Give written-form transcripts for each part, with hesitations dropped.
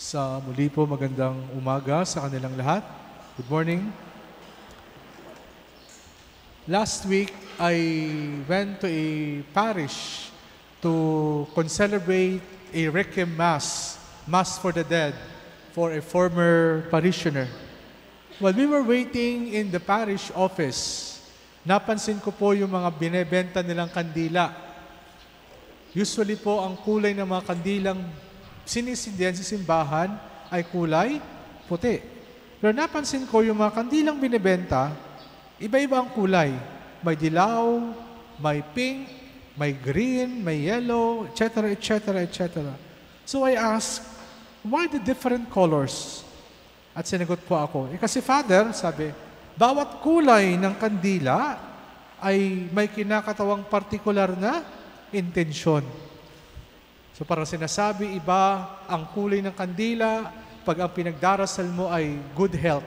Sa muli po, magandang umaga sa kanilang lahat. Good morning. Last week, I went to a parish to celebrate a Requiem Mass, Mass for the Dead, for a former parishioner. While we were waiting in the parish office, napansin ko po yung mga binebenta nilang kandila. Usually po, ang kulay ng mga kandilang sinisindihan sa simbahan ay kulay puti. Pero napansin ko yung mga kandilang binibenta, iba-iba ang kulay. May dilaw, may pink, may green, may yellow, etc., etc., etc. So I asked, why the different colors? At sinagot po ako, kasi Father, sabi, bawat kulay ng kandila ay may kinakatawang partikular na intensyon. So para sinasabi, iba ang kulay ng kandila pag ang pinagdarasal mo ay good health.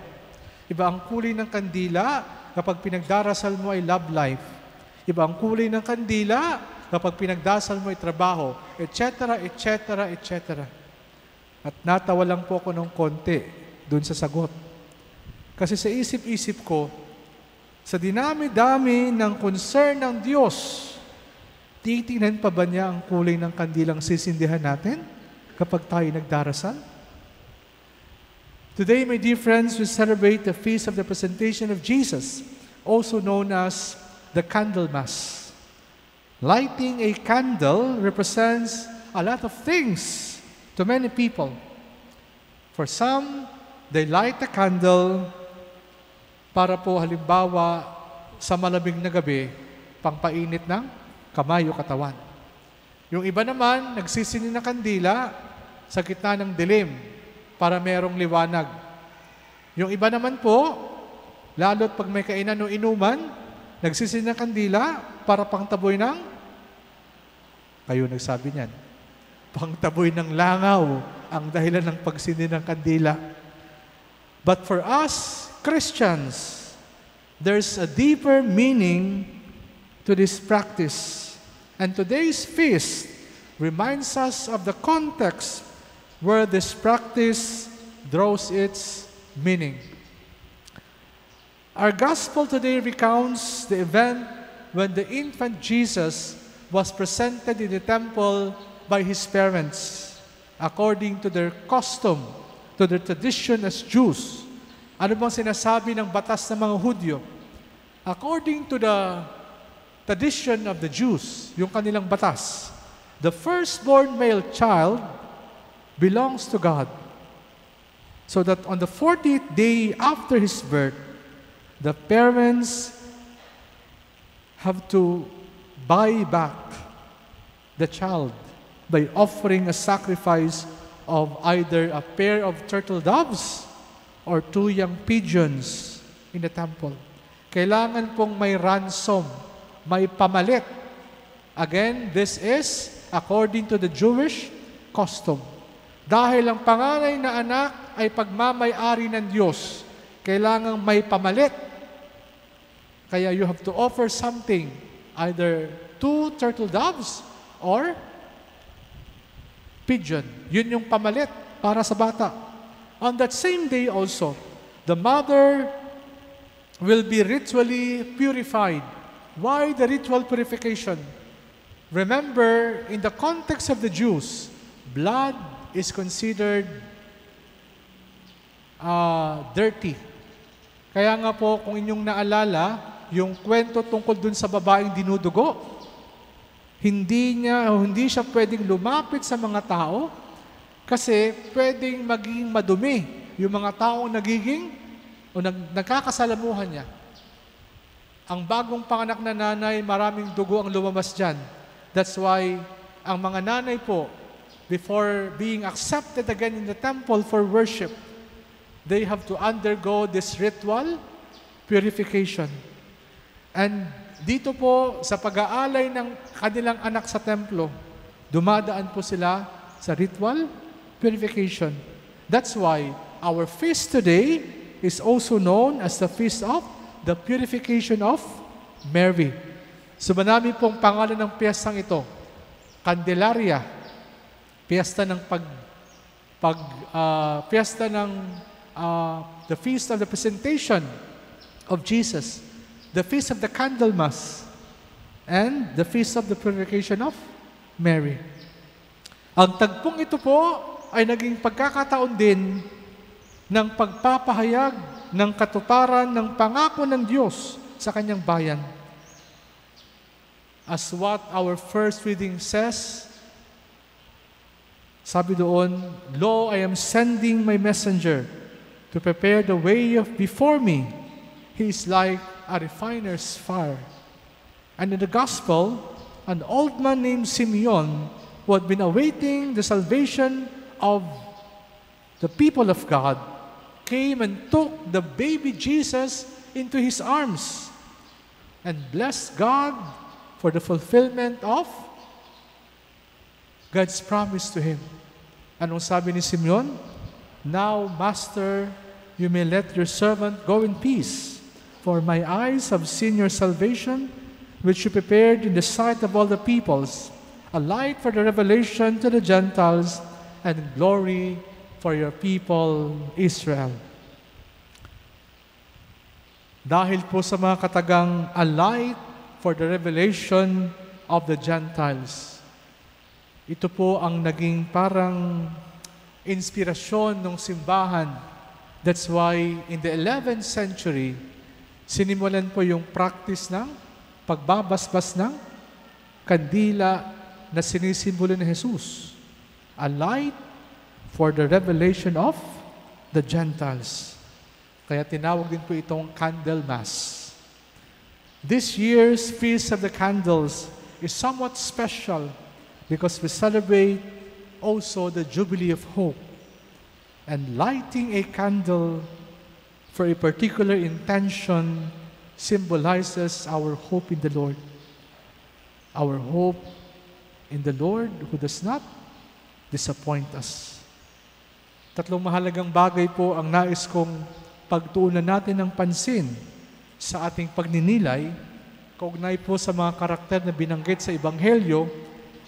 Iba ang kulay ng kandila kapag pinagdarasal mo ay love life. Iba ang kulay ng kandila kapag pinagdarasal mo ay trabaho, etc., etc., etc. At natawa lang po ako ng konti dun sa sagot. Kasi sa isip-isip ko, sa dinami-dami ng concern ng Diyos, titingnan pa ba niya ang kulay ng kandilang sisindihan natin kapag tayo nagdarasal? Today, my dear friends, we celebrate the feast of the presentation of Jesus, also known as the Candle Mass. Lighting a candle represents a lot of things to many people. For some, they light a candle para po halimbawa sa malamig na gabi, pangpainit ng kamay o katawan. Yung iba naman, nagsisini ng kandila sa gitna ng dilim para merong liwanag. Yung iba naman po, lalo't pag may kainan o inuman, nagsisini ng kandila para pangtaboy ng, kayo nagsabi niyan, pangtaboy ng langaw ang dahilan ng pagsini ng kandila. But for us, Christians, there's a deeper meaning to this practice. And today's feast reminds us of the context where this practice draws its meaning. Our gospel today recounts the event when the infant Jesus was presented in the temple by his parents, according to their custom, to their tradition as Jews. Ano bang sinasabi ng batas ng mga Hudyo? According to the tradition of the Jews, yung kanilang batas, the firstborn male child belongs to God. So that on the 40th day after his birth, the parents have to buy back the child by offering a sacrifice of either a pair of turtle doves or 2 young pigeons in the temple. Kailangan pong may ransom, may pamalit. Again, this is according to the Jewish custom. Dahil ang panganay na anak ay pagmamay-ari ng Diyos, kailangang may pamalit. Kaya you have to offer something, either 2 turtle doves or pigeon. Yun yung pamalit para sa bata. On that same day also, the mother will be ritually purified. Why the ritual purification? Remember, in the context of the Jews, blood is considered dirty. Kaya nga po, kung inyong naalala, yung kwento tungkol dun sa babaeng dinudugo, hindi siya pwedeng lumapit sa mga tao kasi pwedeng maging madumi yung mga taong nagkakasalamuhan niya. Ang bagong panganak na nanay, maraming dugo ang lumabas dyan. That's why ang mga nanay po, before being accepted again in the temple for worship, they have to undergo this ritual purification. And dito po, sa pag-aalay ng kanilang anak sa templo, dumadaan po sila sa ritual purification. That's why our feast today is also known as the Feast of the Purification of Mary. So marami pong pangalan ng piyestang ito. Candelaria, piyesta ng fiesta ng the Feast of the Presentation of Jesus, the Feast of the Candlemas, and the Feast of the Purification of Mary. Ang tagpong ito po ay naging pagkakataon din ng pagpapahayag ng katuparan ng pangako ng Diyos sa kanyang bayan. As what our first reading says, sabi doon, "Lo, I am sending my messenger to prepare the way before me. He is like a refiner's fire." And in the gospel, an old man named Simeon, who had been awaiting the salvation of the people of God, came and took the baby Jesus into his arms and blessed God for the fulfillment of God's promise to him. Anong sabi ni Simeon? "Now, Master, you may let your servant go in peace, for my eyes have seen your salvation, which you prepared in the sight of all the peoples, a light for the revelation to the Gentiles, and glory for your people, Israel." Dahil po sa mga katagang "a light for the revelation of the Gentiles," ito po ang naging parang inspirasyon ng simbahan. That's why in the 11th century, sinimulan po yung practice ng pagbabasbas ng kandila na sinisimbolo ni Jesus. A light for the revelation of the Gentiles. Kaya tinawag din po itong Candle Mass. This year's Feast of the Candles is somewhat special because we celebrate also the Jubilee of Hope. And lighting a candle for a particular intention symbolizes our hope in the Lord. Our hope in the Lord who does not disappoint us. Tatlong mahalagang bagay po ang nais kong pagtuunan natin ng pansin sa ating pagninilay, kaugnay po sa mga karakter na binanggit sa Ebanghelyo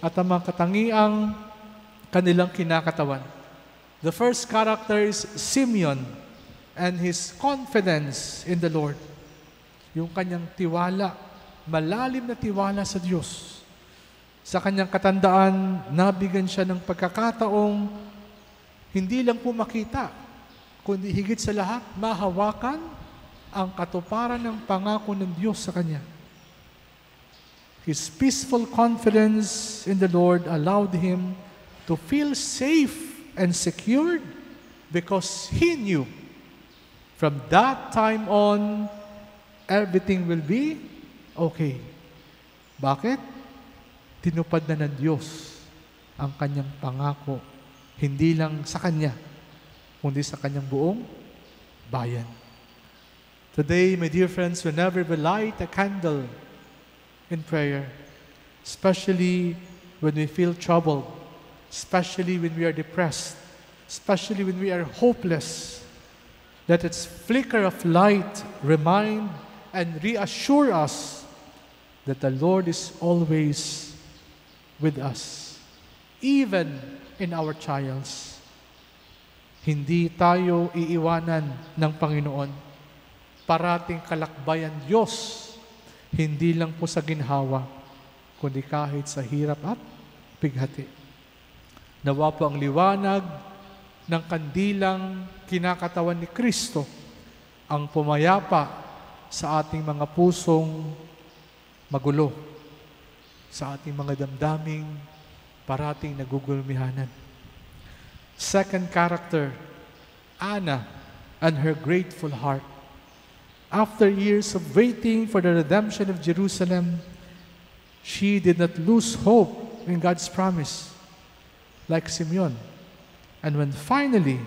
at ang mga katangiang kanilang kinakatawan. The first character is Simeon and his confidence in the Lord. Yung kanyang tiwala, malalim na tiwala sa Diyos. Sa kanyang katandaan, nabigyan siya ng pagkakataong hindi lang po makita, kundi higit sa lahat, mahawakan ang katuparan ng pangako ng Diyos sa kanya. His peaceful confidence in the Lord allowed him to feel safe and secured because he knew from that time on, everything will be okay. Bakit? Tinupad na ng Diyos ang kanyang pangako, hindi lang sa kanya, kundi sa kanyang buong bayan. Today, my dear friends, whenever we light a candle in prayer, especially when we feel troubled, especially when we are depressed, especially when we are hopeless, let its flicker of light remind and reassure us that the Lord is always with us, even in our trials. Hindi tayo iiwanan ng Panginoon. Parating kalakbayan Diyos, hindi lang po sa ginhawa, kundi kahit sa hirap at pighati. Nawa po ang liwanag ng kandilang kinakatawan ni Kristo ang pumayapa sa ating mga pusong magulo, sa ating mga damdaming parating nagugulmihanan. Second character, Anna and her grateful heart. After years of waiting for the redemption of Jerusalem, she did not lose hope in God's promise, like Simeon. And when finally,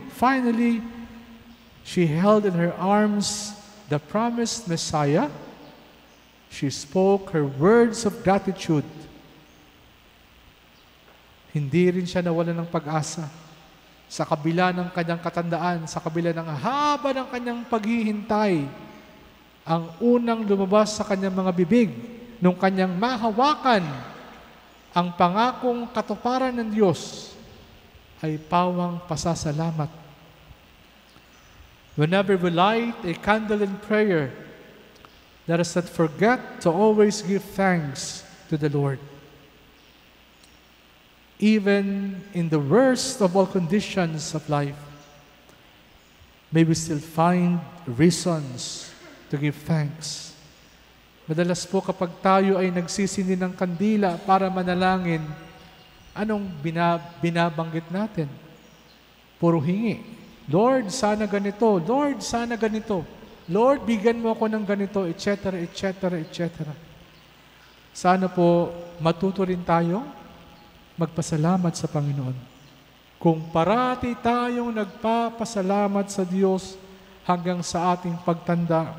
she held in her arms the promised Messiah, she spoke her words of gratitude. Hindi rin siya nawalan ng pag-asa. Sa kabila ng kanyang katandaan, sa kabila ng haba ng kanyang paghihintay, ang unang lumabas sa kanyang mga bibig nung kanyang mahawakan ang pangakong katuparan ng Diyos ay pawang pasasalamat. Whenever we light a candle in prayer, let us not forget to always give thanks to the Lord. Even in the worst of all conditions of life, may we still find reasons to give thanks. Madalas po kapag tayo ay nagsisindi ng kandila para manalangin, anong binabanggit natin? Puro hingi. Lord, sana ganito. Lord, sana ganito. Lord, bigyan mo ako ng ganito, etc., etc., etc. Sana po matuto rin tayo magpasalamat sa Panginoon. Kung parati tayong nagpapasalamat sa Diyos hanggang sa ating pagtanda,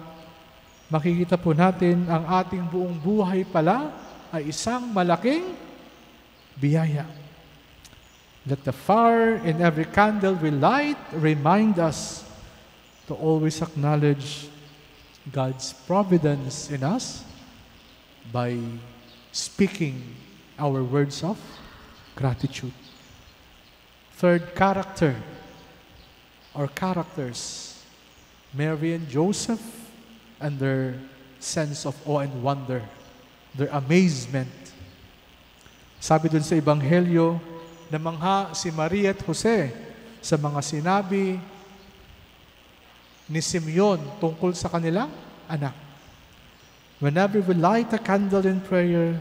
makikita po natin ang ating buong buhay pala ay isang malaking biyaya. Let the fire in every candle we light remind us to always acknowledge God's providence in us by speaking our words of gratitude. Third character or characters, Mary and Joseph and their sense of awe and wonder, their amazement. Sabi dun sa Ebanghelyo, namangha si Maria at Jose sa mga sinabi ni Simeon tungkol sa kanilang anak. Whenever we light a candle in prayer,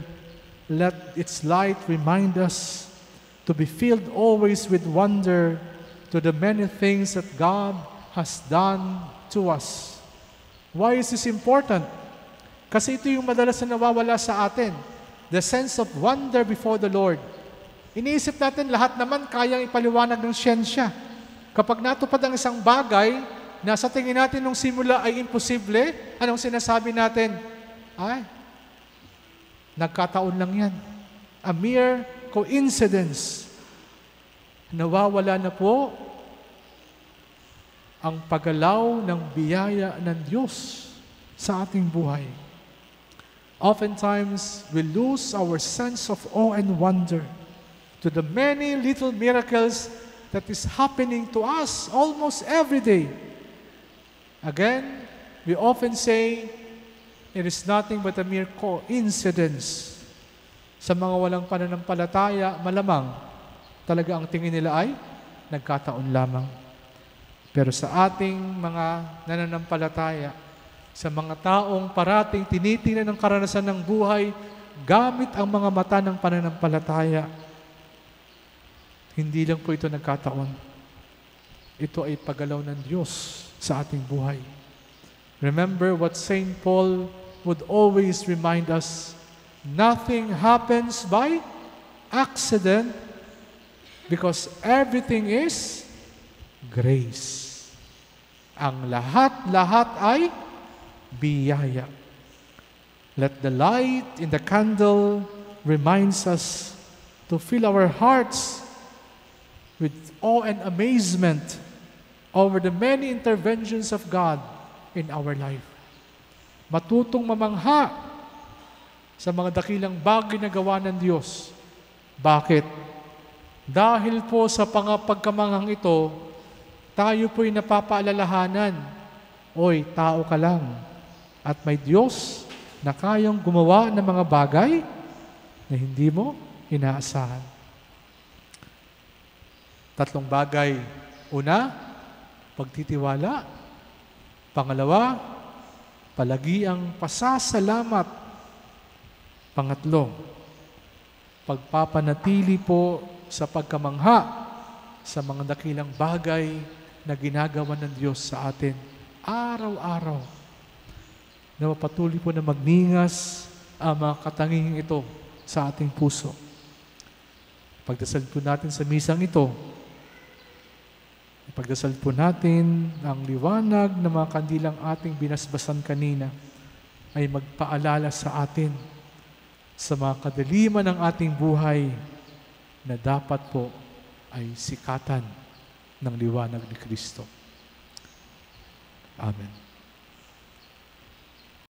let its light remind us to be filled always with wonder to the many things that God has done to us. Why is this important? Kasi ito yung madalas na nawawala sa atin. The sense of wonder before the Lord. Iniisip natin lahat naman kayang ipaliwanag ng siyensya. Kapag natupad ang isang bagay na sa tingin natin nung simula ay imposible, anong sinasabi natin? Ay, nagkataon lang yan. A mere coincidence. Nawawala na po ang paggalaw ng biyaya ng Diyos sa ating buhay. Oftentimes, we lose our sense of awe and wonder to the many little miracles that is happening to us almost every day. Again, we often say, it is nothing but a mere coincidence. Sa mga walang pananampalataya, malamang talaga ang tingin nila ay nagkataon lamang. Pero sa ating mga nananampalataya, sa mga taong parating tinitingnan ng karanasan ng buhay, gamit ang mga mata ng pananampalataya, hindi lang po ito nagkataon. Ito ay paggalaw ng Diyos sa ating buhay. Remember what St. Paul would always remind us, nothing happens by accident because everything is grace. Ang lahat-lahat ay biyaya. Let the light in the candle reminds us to fill our hearts with awe and amazement over the many interventions of God in our life. Matutong mamangha sa mga dakilang bagay na gawa ng Diyos. Bakit? Dahil po sa pagkamanghang ito, tayo po'y napapaalalahanan, oy, tao ka lang. At may Diyos na kayang gumawa ng mga bagay na hindi mo inaasahan. 3 bagay. Una, pagtitiwala. Pangalawa, palagi ang pasasalamat. Pangatlo, pagpapanatili po sa pagkamangha sa mga dakilang bagay na ginagawa ng Diyos sa atin araw-araw. Na mapatuloy po na magningas ang mga katangihing ito sa ating puso. Pagdasal po natin sa misang ito, ipagdasal po natin ang liwanag ng mga kandilang ating binasbasan kanina ay magpaalala sa atin sa mga kadaliman ng ating buhay na dapat po ay sikatan ng liwanag ni Kristo. Amen.